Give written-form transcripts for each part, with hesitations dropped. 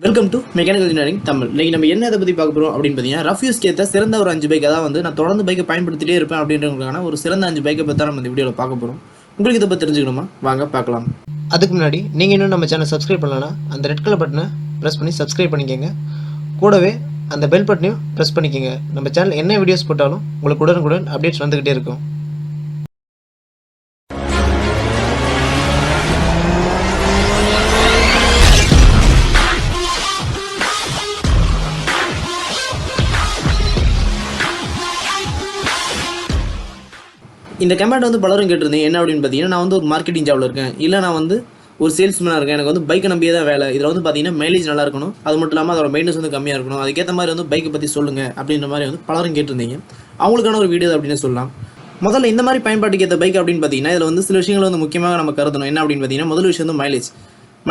Welcome to mechanical engineering Tamil. இன்னைக்கு நம்ம என்ன இதை பற்றி பார்க்க போகிறோம் அப்படின்னு பார்த்தீங்கன்னா, ரஃப்யூஸ்க்கு ஏற்ற சிறந்த ஒரு 5 பைக். அதாவது நான் தொடர்ந்து பைக்கை பயன்படுத்திட்டே இருப்பேன் அப்படின்றவங்களுக்கான ஒரு சிறந்த 5 பைக்கை பற்றி தான் நம்ம இந்த வீடியோவில் பார்க்க போகிறோம். உங்களுக்கு இதை பற்றி தெரிஞ்சுக்கணுமா? வாங்க பார்க்கலாம். அதுக்கு முன்னாடி நீங்கள் இன்னும் நம்ம சேனல் சப்ஸ்கிரைப் பண்ணலன்னா அந்த ரெட் கலர் பட்டனை ப்ரெஸ் பண்ணி சப்ஸ்கிரைப் பண்ணிக்கோங்க. கூடவே அந்த பெல் பட்டனையும் ப்ரெஸ் பண்ணிக்கோங்க. நம்ம சேனல் என்ன வீடியோஸ் போட்டாலும் உங்களுக்கு உடனுக்குடன் அப்டேட்ஸ் வந்துக்கிட்டே இருக்கும். இந்த கமெண்ட் வந்து பலரும் கேட்டிருந்தேன். என்ன அப்படின்னு பார்த்தீங்கன்னா, நான் வந்து ஒரு மார்க்கெட்டிங் ஜாப்ல இருக்கேன், இல்லை நான் வந்து ஒரு சேல்ஸ்மேனாக இருக்கேன், எனக்கு வந்து பைக்கை நம்பியே தான் வேலை. இதில் வந்து பார்த்தீங்கன்னா மைலேஜ் நல்லா இருக்கணும், அது மட்டும் இல்லாமல் அதோட மெயின்டெனன்ஸ் வந்து கம்மியாக இருக்கணும், அதுக்கேற்ற மாதிரி வந்து பைக்கை பற்றி சொல்லுங்கள் அப்படின்ற மாதிரி வந்து பலரும் கேட்டிருந்தீங்க. அவங்களுக்கான ஒரு வீடியோ அப்படின்னு சொல்லலாம். முதல்ல இந்த மாதிரி பயன்பாட்டுக்கு ஏற்ற பைக் அப்படின்னு பார்த்தீங்கன்னா, இதில் வந்து சில விஷயங்கள் வந்து முக்கியமாக நம்ம கருதணும். என்ன அப்படின்னு பார்த்தீங்கன்னா, முதல் விஷயம் வந்து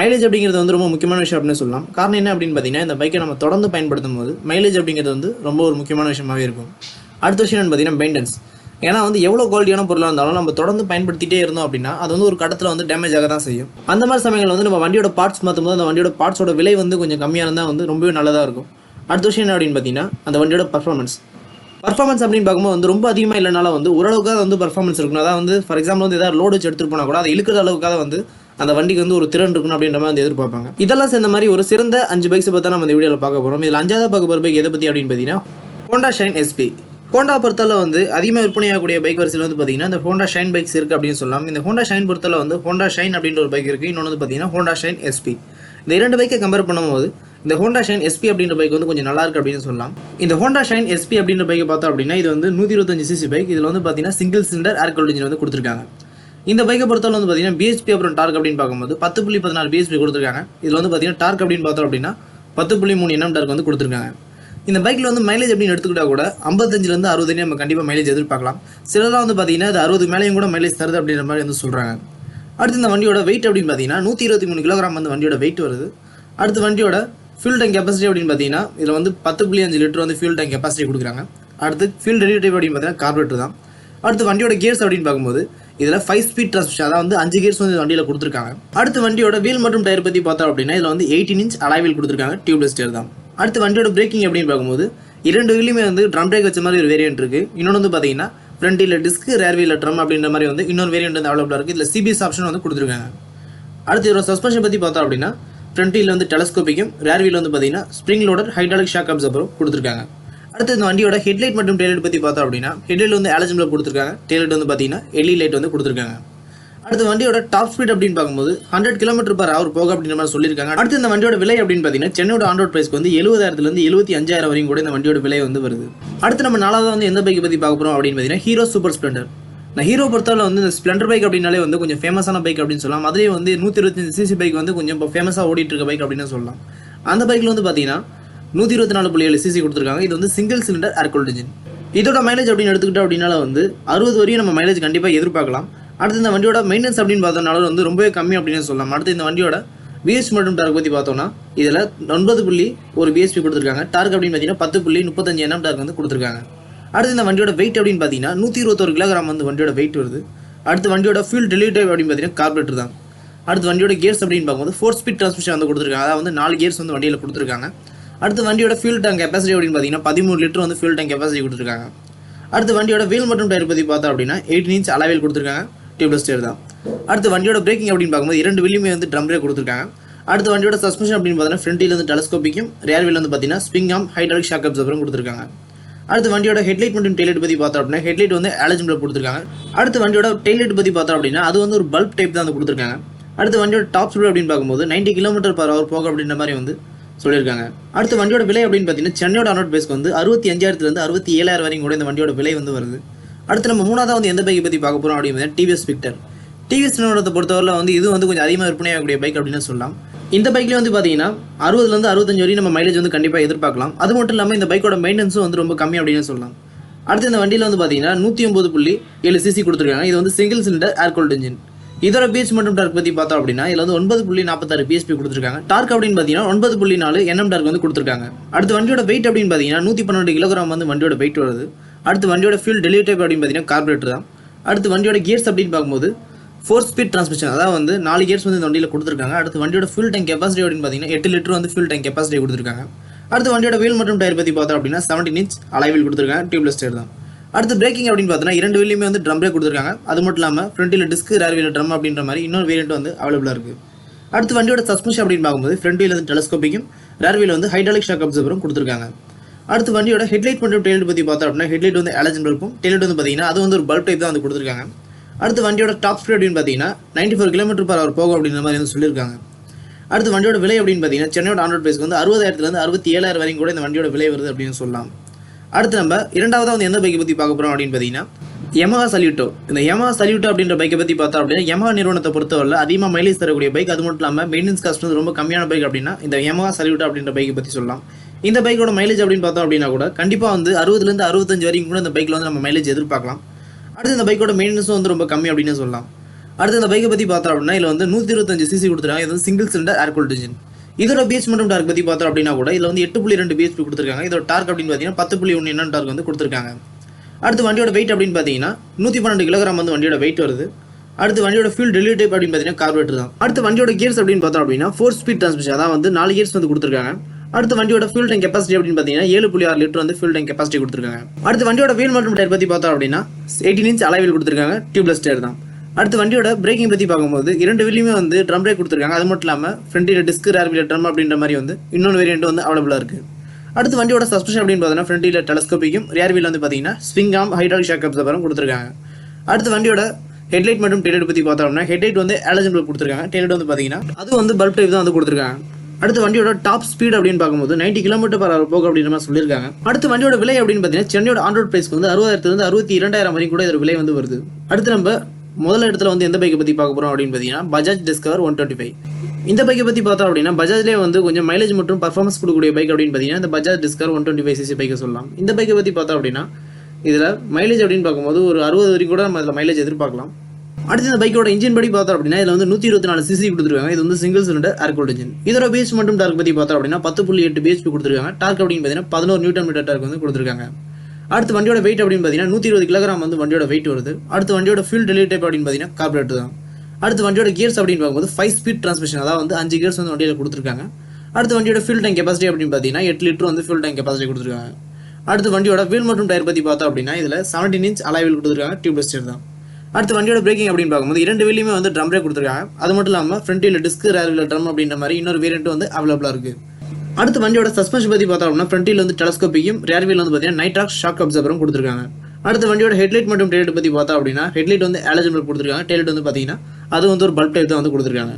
மைலேஜ் அப்படிங்கிறது வந்து ரொம்ப முக்கியமான விஷயம் அப்படின்னு சொல்லலாம். காரணம் என்ன அப்படின்னு பார்த்தீங்கன்னா, இந்த பைக்கை நம்ம தொடர்ந்து பயன்படுத்தும் போது மைலேஜ் அப்படிங்கிறது வந்து ரொம்ப ஒரு முக்கியமான விஷயமாகவே இருக்கும். அடுத்த விஷயம் என்னன்னு பார்த்தீங்கன்னா மெயின்டெனன்ஸ். ஏன்னா வந்து எவ்வளோ குவாலிட்டியான பொருளாக இருந்தாலும் நம்ம தொடர்ந்து பயன்படுத்திட்டே இருந்தோம் அப்படின்னா அது வந்து ஒரு கட்டத்தில் வந்து டேமேஜ் ஆக தான் செய்யும். அந்த மாதிரி சமயங்கள் வந்து நம்ம வண்டியோட பார்ட்ஸ் மாற்றும் போது அந்த வண்டியோட பார்ட்ஸோட விலை வந்து கொஞ்சம் கம்மியாக இருந்தால் வந்து ரொம்பவே நல்லதாக இருக்கும். அடுத்த விஷயம் என்ன அப்படின்னு பார்த்தீங்கன்னா, அந்த வண்டியோட பர்ஃபார்மன்ஸ் அப்படின்னு பார்க்கும்போது வந்து ரொம்ப அதிகமாக இல்லைனாலும் வந்து ஓரளவுக்காக வந்து பர்ஃபார்மன்ஸ் இருக்கணும். அதாவது வந்து ஃபார் எக்ஸாம்பிள் வந்து ஏதாவது லோடு வச்சு எடுத்துகிட்டு போனால் கூட அதை இழுக்கிற அளவுக்காக வந்து அந்த வண்டிக்கு வந்து ஒரு திறன் இருக்கணும் அப்படின்ற மாதிரி வந்து எதிர்பார்ப்பாங்க. இதெல்லாம் சேர்ந்த மாதிரி ஒரு சிறந்த 5 பைக்ஸை பற்றி நம்ம இந்த வீடியோவில் பார்க்க போகிறோம். இதில் 5வது பார்க்க போகிற பைக் எதை பற்றி அப்படின்னு பார்த்தீங்கன்னா, ஹோண்டா ஷைன் எஸ்பி. ஹோண்டா பொறுத்தவரை வந்து அதிகமாக விற்பனையாகக்கூடிய பைக் வரிசையில் வந்து பார்த்தீங்கன்னா இந்த ஹோண்டா ஷைன் பைக்ஸ் இருக்குது அப்படின்னு சொல்லலாம். இந்த ஹோண்டா ஷைன் பொறுத்தவரை வந்து ஹோண்டா ஷைன் அப்படின்ற ஒரு பைக் இருக்குது, இன்னொன்று வந்து பார்த்தீங்கன்னா ஹோண்டா ஷைன் எஸ்பி. இந்த 2 பைக்கை கம்பேர் பண்ணும்போது இந்த ஹோண்டா ஷைன் எஸ்பி அப்படின்ற பைக் வந்து கொஞ்சம் நல்லா இருக்குது அப்படின்னு சொல்லலாம். இந்த ஹோண்டா ஷைன் எஸ்பி அப்படின்ற பைக்கை பார்த்தோம் அப்படின்னா இது வந்து 125 சிசி பைக். இதில் வந்து பார்த்தீங்கன்னா சிங்கிள் சிலிண்டர் ஏர் கூல்ட் இன்ஜின் வந்து கொடுத்துருக்காங்க. இந்த பைக்கை பொறுத்தவரை வந்து பார்த்தீங்கன்னா பிஎஸ்பி அப்புறம் டார்க் அப்படின்னு பார்க்கும்போது 10.14 பிஎஸ்பி கொடுத்துருக்காங்க. இதில் வந்து பார்த்தீங்கன்னா டார்க் அப்படின்னு பார்த்தோம் அப்படின்னா 10.3 Nm டார்க் வந்து கொடுத்துருக்காங்க. இந்த பைக்கில் வந்து மைலேஜ் அப்படின்னு எடுத்துக்கிட்டால் கூட 55லேருந்து 60 நம்ம கண்டிப்பாக மைலேஜ் எதிர்பார்க்கலாம். சிலலாம் வந்து பார்த்தீங்கன்னா அது 60 மேலேயும் கூட மைலேஜ் தருது அப்படின்ற மாதிரி வந்து சொல்கிறாங்க. அடுத்து இந்த வண்டியோட வெயிட் அப்படின்னு பார்த்தீங்கன்னா 123 கிலோகிராம் வந்து வண்டியோட வெயிட் வருது. அடுத்து வண்டியோட ஃபியூல் டேங்க் கெப்பாசிட்டி அப்படின்னு பார்த்தீங்கன்னா இதில் வந்து 10.5 லிட்டர் வந்து ஃபியூல் டேங்க் கெப்பாசிட்டி கொடுக்குறாங்க. அடுத்து ஃபியூல் டெலிவரி அப்படின்னு பார்த்தீங்கன்னா கார்பரேட்டர் தான். அடுத்து வண்டியோட கியர்ஸ் அப்படின்னு பார்க்கும்போது இதில் 5 ஸ்பீட் டிரான்ஸ்மிஷன், அதாவது வந்து 5 கியர்ஸ் வந்து வண்டியில் கொடுத்துருக்காங்க. அடுத்து வண்டியோட வீல் மற்றும் டயர் பற்றி பார்த்தோம் அப்படின்னா இதில் வந்து 18 இன்ச் அலாய் வீல் கொடுத்துருக்காங்க, டியூப்லெஸ் டயர் தான். அடுத்து வண்டியோட பிரேக்கிங் அப்படின்னு பார்க்கும்போது 2 வீலுமே வந்து ட்ரம் பிரேக் வச்ச மாதிரி ஒரு வேரியன்ட் இருக்குது. இன்னொன்று வந்து பார்த்தீங்கன்னா front wheel disc, rear wheel drum அப்படின்ற மாதிரி வந்து இன்னொரு வேரியன்ட் வந்து அவைலபிளாக இருக்குது. இதில் சிபிஎஸ் ஆப்ஷன் வந்து கொடுத்துருக்காங்க. அடுத்து இதோட சஸ்பென்ஷன் பற்றி பார்த்தோம் அப்படின்னா ஃப்ரண்ட் வீல் வந்து டெலஸ்கோபிக்கும், ரேர் வீல் வந்து பார்த்தீங்கன்னா ஸ்ப்ரிங் லோடர் ஹைட்ராலிக் ஷாக் அப்சர்வரும் கொடுத்துருக்காங்க. அடுத்து இந்த வண்டியோட ஹெட்லைட் மற்றும் டெய்லைட் பற்றி பார்த்தோம் அப்படின்னா ஹெட்லைட் வந்து ஆலஜம்ல கொடுத்துருக்காங்க, டெய்லைட் வந்து பார்த்தீங்கன்னா எல்இ லைட் வந்து கொடுத்துருக்காங்க. அடுத்து வண்டியோட டாப் ஸ்பீட் அப்படின்னு பார்க்கும்போது 100 km/h போக அப்படின்ற மாதிரி சொல்லியிருக்காங்க. அடுத்து இந்த வண்டியோட விலை அப்படின்னு பார்த்தீங்கன்னா சென்னையோட ஆன் ரோட் பிரைஸ்க்கு வந்து 70,000லேருந்து 75,000 வரைக்கும் கூட இந்த வண்டியோட விலை வந்து வருது. அடுத்து நம்ம 4வது வந்து எந்த பைக்கை பற்றி பார்க்க போகிறோம் அப்படின்னு பார்த்தீங்கன்னா ஹீரோ சூப்பர் ஸ்ப்ளெண்டர். நான் ஹீரோ பொறுத்தவரை வந்து இந்த ஸ்ப்ளெண்டர் பைக் அப்படின்னாலே வந்து கொஞ்சம் ஃபேமஸான பைக் அப்படின்னு சொல்லலாம். அதுலேயே வந்து 125 சிசி பைக் வந்து கொஞ்சம் இப்போ ஃபேமஸாக ஓடிட்டு இருக்க பைக் அப்படின்னு சொல்லலாம். அந்த பைக்கில் வந்து பார்த்தீங்கன்னா 124.7 சிசி கொடுத்துருக்காங்க. இது வந்து சிங்கிள் சிலிண்டர் ஏர் கூல்ட் இன்ஜின். இதோட மைலேஜ் அப்படின்னு எடுத்துக்கிட்டோம் அப்படின்னால வந்து 60 வரையும் நம்ம மைலேஜ் கண்டிப்பாக எதிர்பார்க்கலாம். அடுத்து இந்த வண்டியோட மெயின்டெனன்ஸ் அப்படின்னு பார்த்தோம்னால வந்து ரொம்பவே கம்மி அப்படின்னு சொல்லலாம். அடுத்து இந்த வண்டியோட பிஎஸ்பி மற்றும் டார்க் பற்றி பார்த்தோம்னா இதில் 9.1 பிஎஸ்பி கொடுத்துருக்காங்க. டார்க் அப்படின்னு பார்த்தீங்கன்னா 10.35 Nm டார்க் வந்து கொடுத்துருக்காங்க. அடுத்து இந்த வண்டியோட வெயிட் அப்படின்னு பார்த்தீங்கன்னா 121 கிலோகிராம் வந்து வண்டியோட வெயிட் வருது. அடுத்து வண்டியோட ஃபியூல் டெலிவரி அப்படின்னு பார்த்தீங்கன்னா கார்பரேட்டர் தான். அடுத்து வண்டியோட கியர்ஸ் அப்படின்னு பார்க்கும்போது 4 ஸ்பீட் டிரான்ஸ்மிஷன் வந்து கொடுத்துருக்காங்க, அதாவது வந்து 4 கியர்ஸ் வந்து வண்டியில் கொடுத்துருக்காங்க. அடுத்து வண்டியோட ஃபியூல் டேங்க் கெப்பாசிட்டி அப்படின்னு பார்த்தீங்கன்னா 13 லிட்டர் வந்து ஃபியூல் டேங்க் கெப்பாசிட்டி கொடுத்துருக்காங்க. அடுத்து வண்டியோட வீல் மற்றும் டயர் பற்றி பார்த்தோம் அப்படின்னா 18 இன்ச் அலாய் வீல் கொடுத்துருக்காங்க, டியூப்லெஸ் டயர் தான். அடுத்து வண்டியோட பிரேக்கிங் அப்படின்னு பார்க்கும்போது 2 வீலுமே வந்து ட்ரம் பிரேக் கொடுத்துருக்காங்க. அடுத்து வண்டியோட சஸ்பென்ஷன் அப்படின்னு பார்த்தீங்கன்னா ஃப்ரண்ட் வீல் வந்து டெலஸ்கோபிக்கும், ரேர் வீல் வந்து பார்த்தீங்கன்னா ஸ்ப்ரிங் ஆர்ம் ஹைட்ராலிக் ஷாக் அப்சர்வரும் கொடுத்துருக்காங்க. அடுத்து வண்டியோட ஹெட்லைட் மற்றும் டெய்லைட் பற்றி பார்த்தோம் அப்படின்னா ஹெட்லைட் வந்து ஆலஜம்ல கொடுத்துருக்காங்க. அடுத்து வண்டியோட டெய்லைட் பற்றி பார்த்தோம் அப்படின்னா அது வந்து ஒரு பல்ப் டைப் தான் வந்து கொடுத்துருக்காங்க. அடுத்து வண்டியோட டாப் ஸ்பீட் அப்படின்னு பார்க்கும்போது 90 km/h போக அப்படின்ற மாதிரி வந்து சொல்லியிருக்காங்க. அடுத்து வண்டியோட விலை அப்படின்னு பார்த்தீங்கன்னா சென்னையோட ஆன் ரோட் பிரைஸ்க்கு வந்து 65,000லேருந்து 67,000 வரைக்கும் கூட இந்த வண்டியோட விலை வந்து வருது. அடுத்து நம்ம 3வது வந்து எந்த பைக்கை பற்றி பார்க்க போகிறோம் அப்படின்னு டிவிஎஸ் விக்டர். டிவிஎஸ் நிறுவனத்தை பொறுத்தவரை வந்து இது வந்து கொஞ்சம் அதிகமாக விற்பனையாகக்கூடிய பைக் அப்படின்னு சொல்லலாம். இந்த பைக்லேயே வந்து பார்த்தீங்கன்னா 60லேருந்து 65 வரையும் நம்ம மைலேஜ் வந்து கண்டிப்பாக எதிர்பார்க்கலாம். அது மட்டும் இல்லாமல் இந்த பைக்கோட மெயின்டெனன்ஸும் வந்து ரொம்ப கம்மி அப்படின்னு சொல்லலாம். அடுத்து இந்த வண்டியில் வந்து பார்த்தீங்கன்னா 109.7 சிசி கொடுத்துருக்காங்க. இது வந்து சிங்கிள் சிலிண்டர் ஏர் கூல்ட் இன்ஜின். இதோட பிஎச் மற்றும் டார்க் பற்றி பார்த்தோம் அப்படின்னா இதில் வந்து 9.46 பிஎஸ்பி கொடுத்துருக்காங்க. டார்க் அப்படின்னு பார்த்தீங்கன்னா 9.4 Nm டார்க் வந்து கொடுத்துருக்காங்க. அடுத்து வண்டியோட வெயிட் அப்படின்னு பார்த்தீங்கன்னா 112 கிலோகிராம் வந்து வண்டியோட வெயிட் வருது. அடுத்து வண்டியோட ஃபியூல் டெலிவரி டைப் அப்படின்னு பார்த்தீங்கன்னா கார்பரேட்டர் தான். அடுத்து வண்டியோட கியர்ஸ் அப்படின்னு பார்க்கும்போது 4 ஸ்பீட் டிரான்ஸ்மிஷன், அதாவது வந்து 4 கியர்ஸ் வந்து இந்த வண்டியில் கொடுத்துருக்காங்க. அடுத்து வண்டியோட ஃபியூல் டேங்க் கெப்பாசிட்டி அப்படின்னு பார்த்தீங்கன்னா 8 லிட்டர் வந்து ஃபியூல் டேங்க் கெப்பாசிட்டி கொடுத்துருக்காங்க. அடுத்து வண்டியோட வீல் மற்றும் டயர் பற்றி பார்த்தோம் அப்படின்னா 17 இன்ச் அலாய் வீல் கொடுத்துருக்காங்க, டியூப்லெஸ் டயர் தான். அடுத்து பிரேக்கிங் அப்படின்னு பார்த்தோன்னா 2 வீலையுமே வந்து ட்ரம் பிரேக் கொடுத்துருக்காங்க. அது மட்டும் இல்லாமல் ஃப்ரண்ட்டில் டிஸ்க், ரேர் வீல் ட்ரம் அப்படின்ற மாதிரி இன்னொரு வேரியன்ட் வந்து அவைலபிளாக இருக்குது. அடுத்து வண்டியோட சஸ்பென்ஷன் அப்படின்னு பார்க்கும்போது ஃப்ரண்ட் வீல் வந்து டெலஸ்கோப்பிக்கும், ரேர் வீல் வந்து ஹைட்ராலிக் ஷாக் அப்சர்வரும் கொடுத்துருக்காங்க. அடுத்து வண்டியோட ஹெட்லைட் மற்றும் டெயிலைட் பற்றி பார்த்தோம் அப்படின்னா ஹெட்லைட் வந்து ஹாலஜன் பல்பும், டெயிலைட் வந்து பார்த்தீங்கன்னா அது வந்து ஒரு பல்ப் டைப் தான் வந்து கொடுத்துருக்காங்க. அடுத்து வண்டியோட டாப் ஸ்பீட் அப்படின்னு பார்த்தீங்கன்னா 94 km/h போகும் அப்படின்ற மாதிரி வந்து சொல்லியிருக்காங்க. அடுத்து வண்டியோட விலை அப்படின்னு பார்த்தீங்கன்னா சென்னையோட ஆன் ரோட் பிரைஸ் வந்து 60,000 67,000 வரைக்கும் கூட இந்த வண்டியோட விலை வருது அப்படின்னு சொல்லலாம். அடுத்து நம்ம இரண்டாவதாக வந்து எந்த பைக்கை பற்றி பார்க்க போகிறோம் அப்படின்னு பார்த்தீங்கன்னா யமஹா சல்யூட்டோ. இந்த யமஹா சல்யூட்டோ அப்படின்ற பைக்கை பற்றி பார்த்தோம் அப்படின்னா யமஹா நிறுவனத்தை பொறுத்தவரை அதிகமாக மைலேஜ் தரக்கூடிய பைக், அது மட்டும் இல்லாமல் மெயின்டெனன்ஸ் காஸ்ட் வந்து ரொம்ப கம்மியான பைக் அப்படின்னா இந்த யமஹா சல்யூட்டோ அப்படின்ற பைக்கை பற்றி சொல்லலாம். இந்த பைக்கோட மைலேஜ் அப்படின்னு பார்த்தோம் அப்படின்னா கூட கண்டிப்பாக வந்து 60 to 65 வரைக்கும் கூட இந்த பைக்கில் வந்து நம்ம மைலேஜ் எதிர்பார்க்கலாம். அடுத்து இந்த பைக்கோட மெயின்டெனன்ஸும் வந்து ரொம்ப கம்மி அப்படின்னு சொல்லலாம். அடுத்து இந்த பைக்கை பற்றி பார்த்தோம் அப்படின்னா இதில் வந்து 125 cc கொடுத்துருக்காங்க. இது வந்து சிங்கிள் சிலிண்டர் ஏர் கூல்ட் இன்ஜின். இதோட பிஹெச் மற்றும் டார்க் பற்றி பார்த்தோம் அப்படின்னா கூட இதில் வந்து 8.2 bhp கொடுத்துருக்காங்க. இதோட டார்க் அப்படின்னு பார்த்தீங்கன்னா 10.1 Nm டார்க் வந்து கொடுத்துருக்காங்க. அடுத்து வண்டியோட வெயிட் அப்படின்னு பார்த்தீங்கன்னா 112 kg வந்து வண்டியோட வெயிட் வருது. அடுத்து வண்டியோட ஃபியூல் டெலிவரி டைப் அப்படின்னு பார்த்தீங்கன்னா கார்பரேட்டர் தான். அடுத்து வண்டியோட கியர்ஸ் அப்படின்னு பார்த்தோம் அப்படின்னா 4 ஸ்பீட் டிரான்ஸ்மிஷன், அதாவது வந்து 4 கியர்ஸ் வந்து கொடுத்துருக்காங்க. அடுத்து வண்டியோட ஃபியூல் டேங்க் கெப்பாசிட்டி அப்படின்னு பார்த்தீங்கன்னா 7.6 லிட்டர் வந்து ஃபியூல் டேங்க் கெப்பாசிட்டி கொடுத்துருக்காங்க. அடுத்து வண்டியோட வீல் மற்றும் டயர் பற்றி பார்த்தோம் அப்படின்னா 18 இன்ச் அலாய் வீல் கொடுத்துருக்காங்க, டியூப்லெஸ் டயர் தான். அடுத்து வண்டியோட பிரேக்கிங் பற்றி பார்க்கும்போது 2 வீலையுமே வந்து ட்ரம் பிரேக் கொடுத்துருக்காங்க. அது மட்டும் இல்லாமல் ஃப்ரண்ட்டில் டிஸ்க், ரேர் வீல் ட்ரம் அப்படின்ற மாதிரி வந்து இன்னொரு வேரியன்ட் வந்து அவைலபிளாக இருக்குது. அடுத்து வண்டியோட சஸ்பென்ஷன் அப்படின்னு பார்த்தீங்கன்னா ஃப்ரண்ட்டில் டெலஸ்கோப்பிக்கும், ரேர் வீல் வந்து பார்த்தீங்கன்னா ஸ்விங் ஆர்ம், ஹைட்ராலிக் ஷாக் அப்சர்வரும் கொடுத்துருக்காங்க. அடுத்து வண்டியோட ஹெட்லைட் மற்றும் டெயிலைட் பற்றி பார்த்தோம் அப்படின்னா ஹெட்லைட் வந்து ஹாலஜன் பல்ப் கொடுத்துருக்காங்க, டெயிலைட் வந்து பார்த்தீங்கன்னா அது வந்து பல்ப் டைப் தான் வந்து கொடுத்துருக்காங்க. அடுத்து வண்டியோட டாப் ஸ்பீட் அப்படின்னு பார்க்கும்போது 90 km/h போகும் அப்படின்ற மாதிரி சொல்லியிருக்காங்க. அடுத்து வண்டியோட விலை அப்படின்னு பார்த்தீங்கன்னா சென்னையோட ஆன் ரோட் பிரைஸ் வந்து 60,000 to 62,000 வரைக்கும் கூட இதோட விலை வந்து வருது. அடுத்து நம்ம முதல் இடத்துல வந்து எந்த பைக்கை பற்றி பார்க்க போகிறோம் அப்படின்னு பார்த்தீங்கன்னா பஜாஜ் டிஸ்கவர் 125. இந்த பைக்கை பற்றி பார்த்தோம் அப்படின்னா பஜாஜ்லேயே வந்து கொஞ்சம் மைலேஜ் மற்றும் பர்ஃபார்மன்ஸ் கொடுக்கக்கூடிய பைக் அப்படின்னு பார்த்தீங்கன்னா இந்த பஜாஜ் டிஸ்கவர் 125 cc பைக்கை சொல்லலாம். இந்த பைக்கை பற்றி பார்த்தோம் அப்படின்னா இதில் மைலேஜ் அப்படின்னு பார்க்கும்போது ஒரு 60 வரைக்கும் கூட நம்ம இதில் மைலேஜ் எதிர்பார்க்கலாம். அடுத்து இந்த பைக்கோட இன்ஜின் படி பார்த்தோம் அப்படின்னா இதில் வந்து 124 cc கொடுத்துருக்காங்க. இது வந்து சிங்கிள் சிலிண்டர் ஏர் கூல்ட் இன்ஜின். இதோட பிஹெச் மற்றும் டார்க் பற்றி பார்த்தோம் அப்படின்னா 10.8 bhp கொடுத்துருக்காங்க. டார்க் அப்படின்னு பார்த்தீங்கன்னா 11 Nm டார்க் வந்து கொடுத்துருக்காங்க. அடுத்து வண்டியோட வெயிட் அப்படின்னு பார்த்தீங்கன்னா 120 kg வந்து வண்டியோட வெயிட் வருது. அடுத்து வண்டியோட ஃபியூல் டெலிவரி டைப் அப்படின்னு பார்த்தீங்கன்னா கார்பரேட்டர் தான். அடுத்து வண்டியோட கியர்ஸ் அப்படின்னு பார்க்கும்போது 5 ஸ்பீட் டிரான்ஸ்மிஷன், அதாவது வந்து 5 கியர்ஸ் வந்து வண்டியில் கொடுத்துருக்காங்க. அடுத்து வண்டியோட ஃபியூல் டேங்க் கெப்பாசிட்டி அப்படின்னு பார்த்தீங்கன்னா 8 லிட்டர் வந்து ஃபியூல் டேங்க் கெப்பாசிட்டி கொடுத்துருக்காங்க. அடுத்து வண்டியோட வீல் மற்றும் டயர் பற்றி பார்த்தோம் அப்படின்னா இதில் 17 இன்ச் அலாய் வீல் கொடுத்துருக்காங்க, டியூப்லெஸ் டயர் தான். அடுத்து வண்டியோட பிரேக்கிங் அப்படின்னு பார்க்கும்போது 2 வீலையுமே வந்து ட்ரம் பிரேக் கொடுத்துருக்காங்க. அது மட்டும் இல்லாமல் ஃப்ரண்ட்டில் டிஸ்க், ரேர் வீல் ட்ரம் அப்படின்ற மாதிரி இன்னொரு வேரியன்ட் வந்து அவைலபிளாக இருக்குது. அடுத்து வண்டியோட சஸ்பென்ஷன் பற்றி பார்த்தோம் அப்படின்னா ஃப்ரண்ட்டில் வந்து டெலஸ்கோப்பிக்கும், ரேர் வீல் வந்து பார்த்தீங்கன்னா நைட்ராக் ஷாக் அப்சர்வரும் கொடுத்துருக்காங்க. அடுத்து வண்டியோட ஹெட்லைட் மற்றும் டெயிலைட் பற்றி பார்த்தோம் அப்படின்னா ஹெட்லைட் வந்து ஹாலஜன் பல்ப் கொடுத்துருக்காங்க, டெயிலைட் வந்து பார்த்தீங்கன்னா அது வந்து ஒரு பல்ப் டைப் தான் வந்து கொடுத்துருக்காங்க.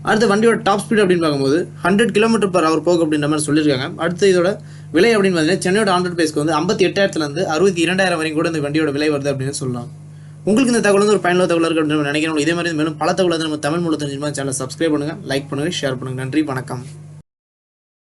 அடுத்து வண்டியோட டாப் ஸ்பீட் அப்படின்னு பார்க்கும்போது 100 km/h போகும் அப்படின்ற மாதிரி சொல்லியிருக்காங்க. அடுத்து இதோட விலை அப்படின்னு பார்த்தீங்கன்னா சென்னையோட ஆன் ரோட் பிரைஸ்க்கு வந்து 58,000 62,000 வரைக்கும் கூட இந்த வண்டியோட விலை வருது அப்படின்னு சொல்லலாம். உங்களுக்கு இந்த தகவல் வந்து ஒரு பயனுள்ள தகவல் இருக்கு அப்படின்னு நினைக்கிறேன். இதே மாதிரி மேலும் பல தகவல் நம்ம தமிழ் மூலம் தெரிஞ்சுமா சேனலை சப்ஸ்கிரைப் பண்ணுங்கள், லைக் பண்ணுங்கள், ஷேர் பண்ணுங்கள். நன்றி, வணக்கம்.